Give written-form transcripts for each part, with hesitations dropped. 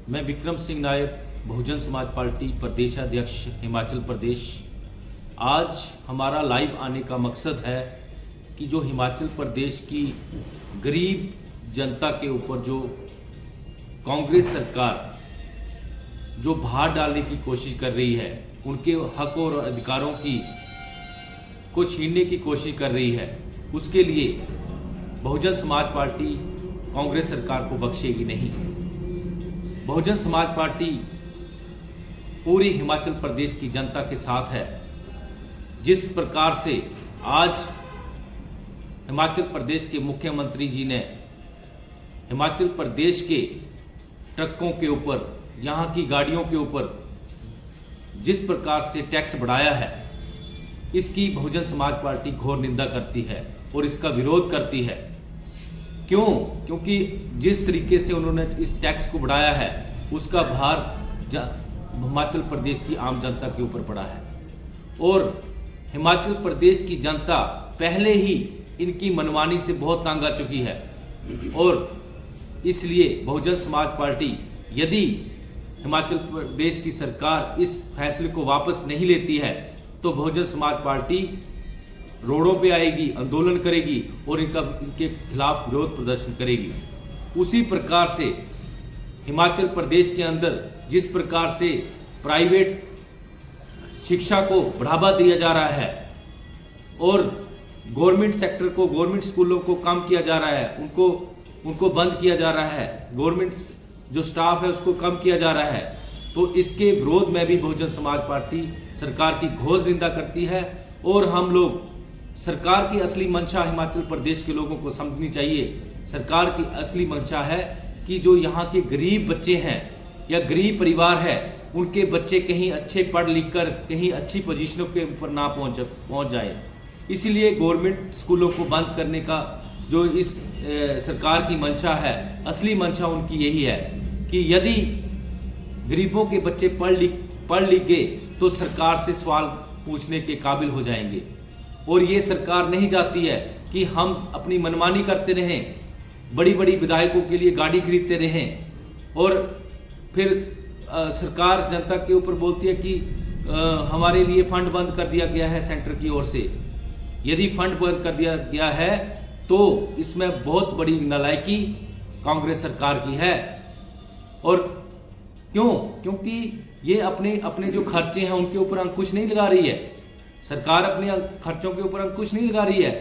मैं विक्रम सिंह नायर, बहुजन समाज पार्टी प्रदेशाध्यक्ष हिमाचल प्रदेश। आज हमारा लाइव आने का मकसद है कि जो हिमाचल प्रदेश की गरीब जनता के ऊपर जो कांग्रेस सरकार जो भार डालने की कोशिश कर रही है, उनके हक और अधिकारों को छीनने की कोशिश कर रही है, उसके लिए बहुजन समाज पार्टी कांग्रेस सरकार को बख्शेगी नहीं। बहुजन समाज पार्टी पूरी हिमाचल प्रदेश की जनता के साथ है। जिस प्रकार से आज हिमाचल प्रदेश के मुख्यमंत्री जी ने हिमाचल प्रदेश के ट्रकों के ऊपर, यहाँ की गाड़ियों के ऊपर जिस प्रकार से टैक्स बढ़ाया है, इसकी बहुजन समाज पार्टी घोर निंदा करती है और इसका विरोध करती है। क्यों? क्योंकि जिस तरीके से उन्होंने इस टैक्स को बढ़ाया है, उसका भार हिमाचल प्रदेश की आम जनता के ऊपर पड़ा है और हिमाचल प्रदेश की जनता पहले ही इनकी मनमानी से बहुत तंग आ चुकी है। और इसलिए बहुजन समाज पार्टी, यदि हिमाचल प्रदेश की सरकार इस फैसले को वापस नहीं लेती है, तो बहुजन समाज पार्टी रोडों पे आएगी, आंदोलन करेगी और इनके खिलाफ विरोध प्रदर्शन करेगी। उसी प्रकार से हिमाचल प्रदेश के अंदर जिस प्रकार से प्राइवेट शिक्षा को बढ़ावा दिया जा रहा है और गवर्नमेंट सेक्टर को, गवर्नमेंट स्कूलों को कम किया जा रहा है, उनको बंद किया जा रहा है, गवर्नमेंट जो स्टाफ है उसको कम किया जा रहा है, तो इसके विरोध में भी बहुजन समाज पार्टी सरकार की घोर निंदा करती है। और हम लोग सरकार की असली मंशा हिमाचल प्रदेश के लोगों को समझनी चाहिए। सरकार की असली मंशा है कि जो यहाँ के गरीब बच्चे हैं या गरीब परिवार है, उनके बच्चे कहीं अच्छे पढ़ लिख कर कहीं अच्छी पोजीशनों के ऊपर ना पहुँच जाए। इसीलिए गवर्नमेंट स्कूलों को बंद करने का जो इस सरकार की मंशा है, असली मंशा उनकी यही है कि यदि गरीबों के बच्चे पढ़ लिख गए तो सरकार से सवाल पूछने के काबिल हो जाएंगे। और ये सरकार नहीं चाहती है कि हम अपनी मनमानी करते रहें, बड़ी बड़ी विधायकों के लिए गाड़ी खरीदते रहें और फिर सरकार जनता के ऊपर बोलती है कि हमारे लिए फंड बंद कर दिया गया है सेंटर की ओर से। यदि फंड बंद कर दिया गया है तो इसमें बहुत बड़ी नालायकी कांग्रेस सरकार की है। और क्यों? क्योंकि ये अपने जो खर्चे हैं उनके ऊपर अंकुश नहीं लगा रही है। सरकार अपने खर्चों के ऊपर अंकुश नहीं लगा रही है।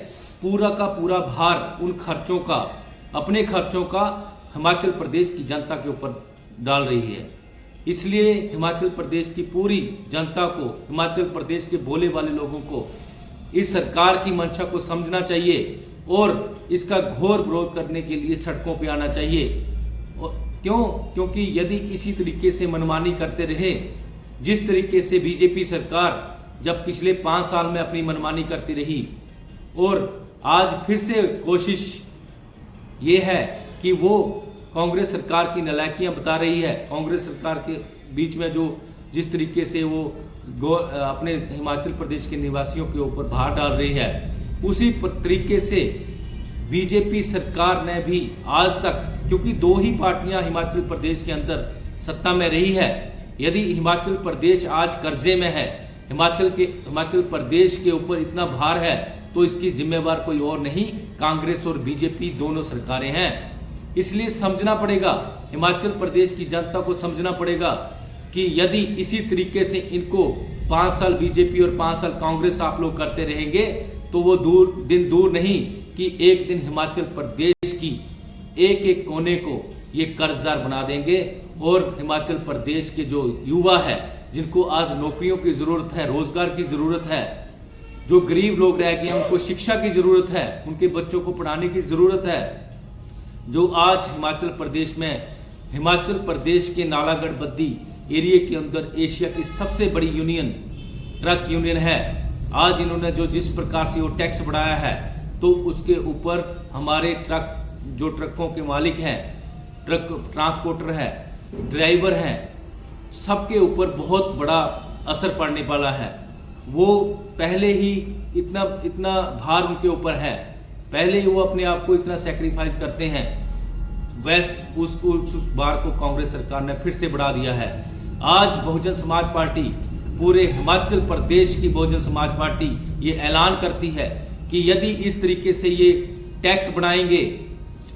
पूरा का पूरा भार उन खर्चों का, अपने खर्चों का हिमाचल प्रदेश की जनता के ऊपर डाल रही है। इसलिए हिमाचल प्रदेश की पूरी जनता को, हिमाचल प्रदेश के भोले वाले लोगों को इस सरकार की मंशा को समझना चाहिए और इसका घोर विरोध करने के लिए सड़कों पे आना चाहिए। क्यों? क्योंकि यदि इसी तरीके से मनमानी करते रहे, जिस तरीके से बीजेपी सरकार जब पिछले 5 साल में अपनी मनमानी करती रही और आज फिर से कोशिश ये है कि वो कांग्रेस सरकार की नालायकियां बता रही है, कांग्रेस सरकार के बीच में जो जिस तरीके से वो अपने हिमाचल प्रदेश के निवासियों के ऊपर भार डाल रही है, उसी तरीके से बीजेपी सरकार ने भी आज तक, क्योंकि 2 ही पार्टियां हिमाचल प्रदेश के अंदर सत्ता में रही है, यदि हिमाचल प्रदेश आज कर्जे में है, हिमाचल प्रदेश के ऊपर इतना भार है, तो इसकी जिम्मेवार कोई और नहीं, कांग्रेस और बीजेपी दोनों सरकारें हैं। इसलिए समझना पड़ेगा, हिमाचल प्रदेश की जनता को समझना पड़ेगा कि यदि इसी तरीके से इनको 5 साल बीजेपी और 5 साल कांग्रेस आप लोग करते रहेंगे, तो वो दिन दूर नहीं कि एक दिन हिमाचल प्रदेश की एक एक कोने को ये कर्जदार बना देंगे। और हिमाचल प्रदेश के जो युवा है, जिनको आज नौकरियों की ज़रूरत है, रोजगार की ज़रूरत है, जो गरीब लोग रह गए उनको शिक्षा की ज़रूरत है, उनके बच्चों को पढ़ाने की ज़रूरत है, जो आज हिमाचल प्रदेश में, हिमाचल प्रदेश के नालागढ़ बद्दी एरिया के अंदर एशिया की सबसे बड़ी यूनियन ट्रक यूनियन है। आज इन्होंने जिस प्रकार से वो टैक्स बढ़ाया है, तो उसके ऊपर हमारे ट्रकों के मालिक हैं, ट्रक ट्रांसपोर्टर है, ड्राइवर हैं, सबके ऊपर बहुत बड़ा असर पड़ने वाला है। वो पहले ही इतना भार उनके ऊपर है, पहले ही वो अपने आप को इतना सेक्रीफाइस करते हैं उस बार को कांग्रेस सरकार ने फिर से बढ़ा दिया है। आज बहुजन समाज पार्टी, पूरे हिमाचल प्रदेश की बहुजन समाज पार्टी ये ऐलान करती है कि यदि इस तरीके से ये टैक्स बढ़ाएंगे,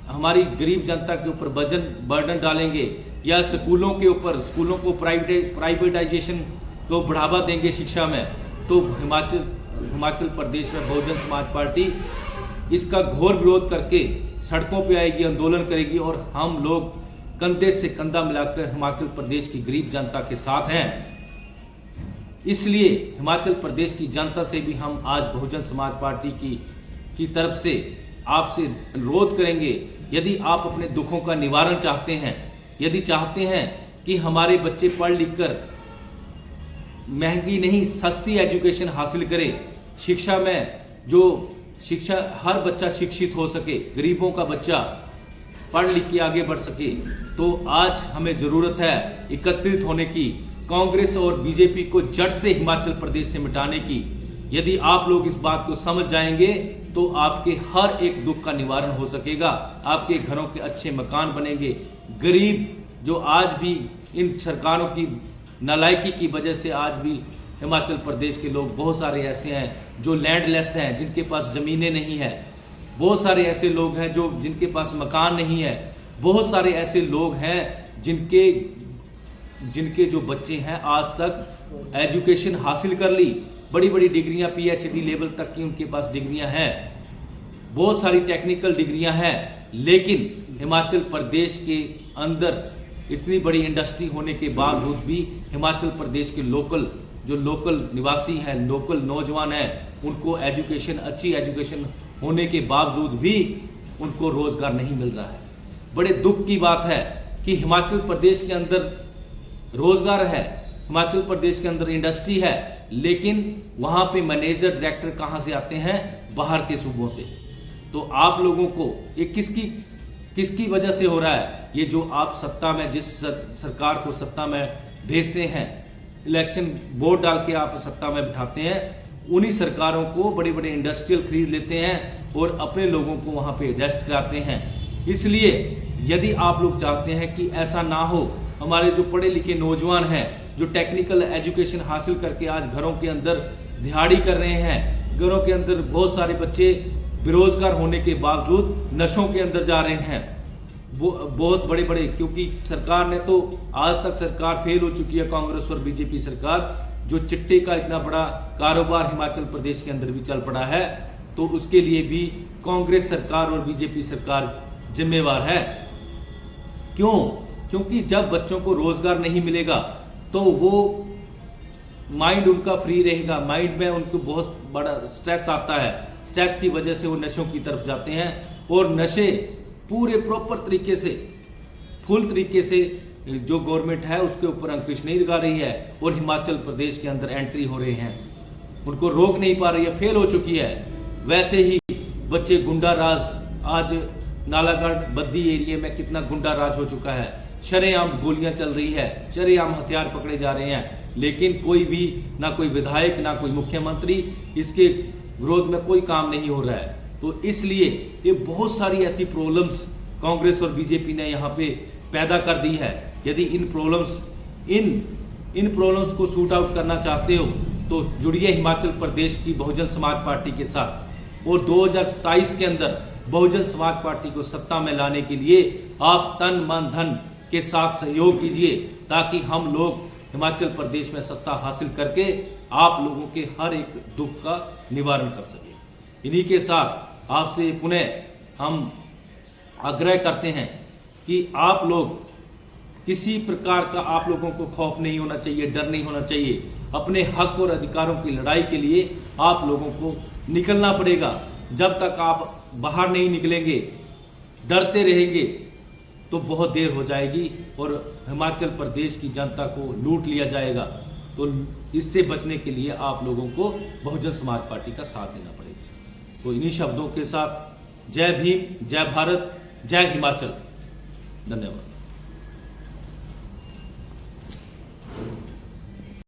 हमारी गरीब जनता के ऊपर बर्डन डालेंगे, या स्कूलों के ऊपर, स्कूलों को प्राइवेटाइजेशन को बढ़ावा देंगे शिक्षा में, तो हिमाचल प्रदेश में बहुजन समाज पार्टी इसका घोर विरोध करके सड़कों पे आएगी, आंदोलन करेगी, और हम लोग कंधे से कंधा मिलाकर हिमाचल प्रदेश की गरीब जनता के साथ हैं। इसलिए हिमाचल प्रदेश की जनता से भी हम आज बहुजन समाज पार्टी की तरफ से आपसे अनुरोध करेंगे, यदि आप अपने दुखों का निवारण चाहते हैं, यदि चाहते हैं कि हमारे बच्चे पढ़ लिख कर महंगी नहीं सस्ती एजुकेशन हासिल करें, शिक्षा में हर बच्चा शिक्षित हो सके, गरीबों का बच्चा पढ़ लिख के आगे बढ़ सके, तो आज हमें जरूरत है एकत्रित होने की, कांग्रेस और बीजेपी को जड़ से हिमाचल प्रदेश से मिटाने की। यदि आप लोग इस बात को समझ जाएंगे तो आपके हर एक दुख का निवारण हो सकेगा, आपके घरों के अच्छे मकान बनेंगे। गरीब जो आज भी इन सरकारों की नालायकी की वजह से आज भी हिमाचल प्रदेश के लोग बहुत सारे ऐसे हैं जो लैंडलेस हैं, जिनके पास ज़मीनें नहीं है, बहुत सारे ऐसे लोग हैं जिनके पास मकान नहीं है, बहुत सारे ऐसे लोग हैं जिनके जो बच्चे हैं आज तक एजुकेशन हासिल कर ली, बड़ी बड़ी डिग्रियां, PhD लेवल तक की उनके पास डिग्रियां हैं, बहुत सारी टेक्निकल डिग्रियां हैं, लेकिन हिमाचल प्रदेश के अंदर इतनी बड़ी इंडस्ट्री होने के बावजूद भी हिमाचल प्रदेश के लोकल निवासी हैं, लोकल नौजवान हैं, उनको अच्छी एजुकेशन होने के बावजूद भी उनको रोजगार नहीं मिल रहा है। बड़े दुख की बात है कि हिमाचल प्रदेश के अंदर रोजगार है, हिमाचल प्रदेश के अंदर इंडस्ट्री है, लेकिन वहां पे मैनेजर डायरेक्टर कहां से आते हैं? बाहर के सूबों से। तो आप लोगों को ये किसकी वजह से हो रहा है? ये जो आप सत्ता में, जिस सरकार को सत्ता में भेजते हैं, इलेक्शन वोट डाल के आप सत्ता में बिठाते हैं, उन्हीं सरकारों को बड़े बड़े इंडस्ट्रियल खरीद लेते हैं और अपने लोगों को वहां पे रेस्ट कराते हैं। इसलिए यदि आप लोग चाहते हैं कि ऐसा ना हो, हमारे जो पढ़े लिखे नौजवान हैं, जो टेक्निकल एजुकेशन हासिल करके आज घरों के अंदर दिहाड़ी कर रहे हैं, घरों के अंदर बहुत सारे बच्चे बेरोजगार होने के बावजूद नशों के अंदर जा रहे हैं, बहुत बड़े बड़े, क्योंकि सरकार ने तो आज तक सरकार फेल हो चुकी है, कांग्रेस और बीजेपी सरकार, जो चिट्टे का इतना बड़ा कारोबार हिमाचल प्रदेश के अंदर भी चल पड़ा है, तो उसके लिए भी कांग्रेस सरकार और बीजेपी सरकार जिम्मेवार है। क्यों? क्योंकि जब बच्चों को रोजगार नहीं मिलेगा तो वो माइंड उनका फ्री रहेगा, माइंड में उनको बहुत बड़ा स्ट्रेस आता है, स्ट्रेस की वजह से वो नशों की तरफ जाते हैं, और नशे पूरे प्रॉपर तरीके से, फुल तरीके से जो गवर्नमेंट है उसके ऊपर अंकुश नहीं लगा रही है, और हिमाचल प्रदेश के अंदर एंट्री हो रहे हैं, उनको रोक नहीं पा रही है, फेल हो चुकी है। वैसे ही बच्चे गुंडा राज, आज नालागढ़ बद्दी एरिया में कितना गुंडा राज हो चुका है, शरेआम गोलियां चल रही है, शरेआम हथियार पकड़े जा रहे हैं, लेकिन कोई भी, ना कोई विधायक, ना कोई मुख्यमंत्री, इसके विरोध में कोई काम नहीं हो रहा है। तो इसलिए ये बहुत सारी ऐसी प्रॉब्लम्स कांग्रेस और बीजेपी ने यहाँ पे पैदा कर दी है। यदि इन प्रॉब्लम्स को सूट आउट करना चाहते हो तो जुड़िए हिमाचल प्रदेश की बहुजन समाज पार्टी के साथ, और 2027 के अंदर बहुजन समाज पार्टी को सत्ता में लाने के लिए आप तन मन धन के साथ सहयोग कीजिए, ताकि हम लोग हिमाचल प्रदेश में सत्ता हासिल करके आप लोगों के हर एक दुख का निवारण कर सके। इन्हीं के साथ आपसे पुनः हम आग्रह करते हैं कि आप लोग किसी प्रकार का, आप लोगों को खौफ नहीं होना चाहिए, डर नहीं होना चाहिए। अपने हक और अधिकारों की लड़ाई के लिए आप लोगों को निकलना पड़ेगा। जब तक आप बाहर नहीं निकलेंगे, डरते रहेंगे, तो बहुत देर हो जाएगी और हिमाचल प्रदेश की जनता को लूट लिया जाएगा। तो इससे बचने के लिए आप लोगों को बहुजन समाज पार्टी का साथ देना पड़ेगा। तो इन्हीं शब्दों के साथ जय भीम, जय भारत, जय हिमाचल। धन्यवाद।